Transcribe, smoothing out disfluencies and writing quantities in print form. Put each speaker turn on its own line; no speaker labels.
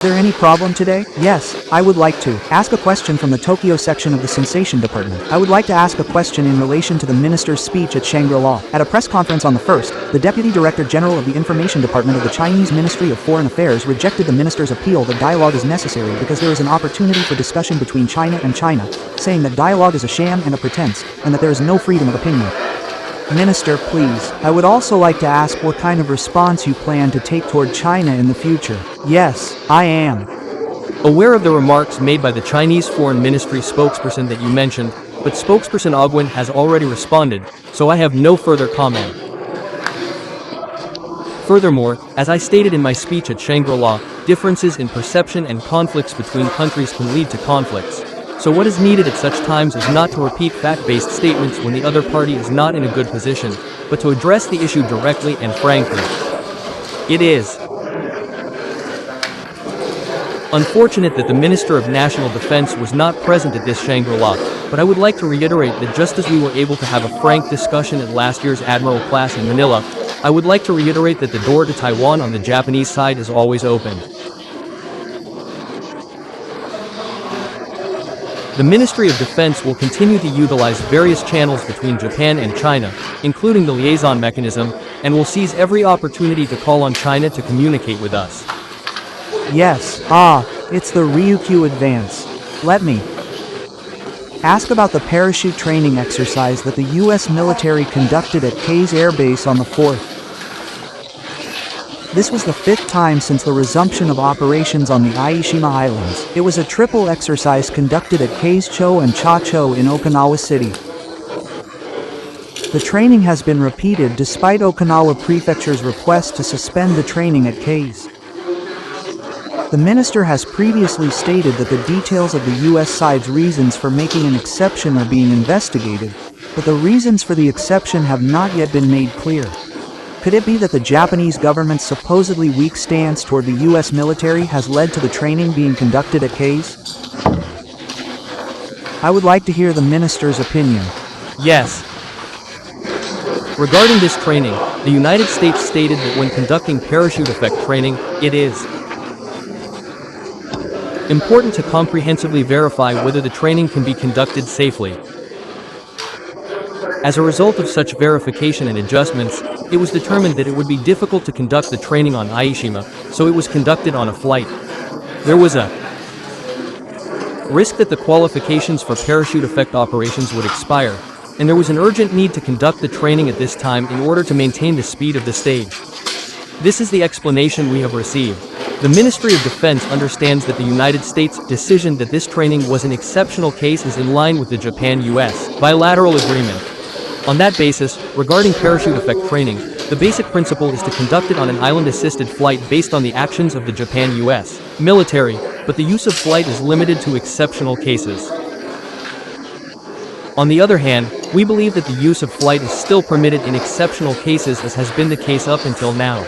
Is there any problem today? Yes, I would like to ask a question from the Tokyo section of the Sensation Department. I would like to ask a question in relation to the minister's speech at Shangri-La. At a press conference on the 1st, the Deputy Director General of the Information Department of the Chinese Ministry of Foreign Affairs rejected the minister's appeal that dialogue is necessary because there is an opportunity for discussion between China and China, saying that dialogue is a sham and a pretense, and that there is no freedom of opinion. Minister, please. I would also like to ask what kind of response you plan to take toward China in the future. Yes, I am
aware of the remarks made by the Chinese Foreign Ministry spokesperson that you mentioned, but spokesperson Ogwin has already responded, so I have no further comment. Furthermore, as I stated in my speech at Shangri-La, differences in perception and conflicts between countries can lead to conflicts. So what is needed at such times is not to repeat fact-based statements when the other party is not in a good position, but to address the issue directly and frankly. It is unfortunate that the Minister of National Defense was not present at this Shangri-La, but I would like to reiterate that just as we were able to have a frank discussion at last year's Admiral class in Manila, I would like to reiterate that the door to Taiwan on the Japanese side is always open. The Ministry of Defense will continue to utilize various channels between Japan and China, including the liaison mechanism, and will seize every opportunity to call on China to communicate with us.
Yes, it's the Ryukyu Advance. Let me ask about the parachute training exercise that the U.S. military conducted at Kase Air Base on the 4th. This was the 5th time since the resumption of operations on the Aishima Islands. It was a triple exercise conducted at Kase-cho and Cha-cho in Okinawa City. The training has been repeated despite Okinawa Prefecture's request to suspend the training at Kase. The minister has previously stated that the details of the U.S. side's reasons for making an exception are being investigated, but the reasons for the exception have not yet been made clear. Could it be that the Japanese government's supposedly weak stance toward the U.S. military has led to the training being conducted at Kase? I would like to hear the minister's opinion.
Yes. Regarding this training, the United States stated that when conducting parachute effect training, it is important to comprehensively verify whether the training can be conducted safely. As a result of such verification and adjustments, it was determined that it would be difficult to conduct the training on Aishima, so it was conducted on a flight. There was a risk that the qualifications for parachute effect operations would expire, and there was an urgent need to conduct the training at this time in order to maintain the speed of the stage. This is the explanation we have received. The Ministry of Defense understands that the United States' decision that this training was an exceptional case is in line with the Japan-US bilateral agreement. On that basis, regarding parachute effect training, the basic principle is to conduct it on an island-assisted flight based on the actions of the Japan-US military, but the use of flight is limited to exceptional cases. On the other hand, we believe that the use of flight is still permitted in exceptional cases as has been the case up until now.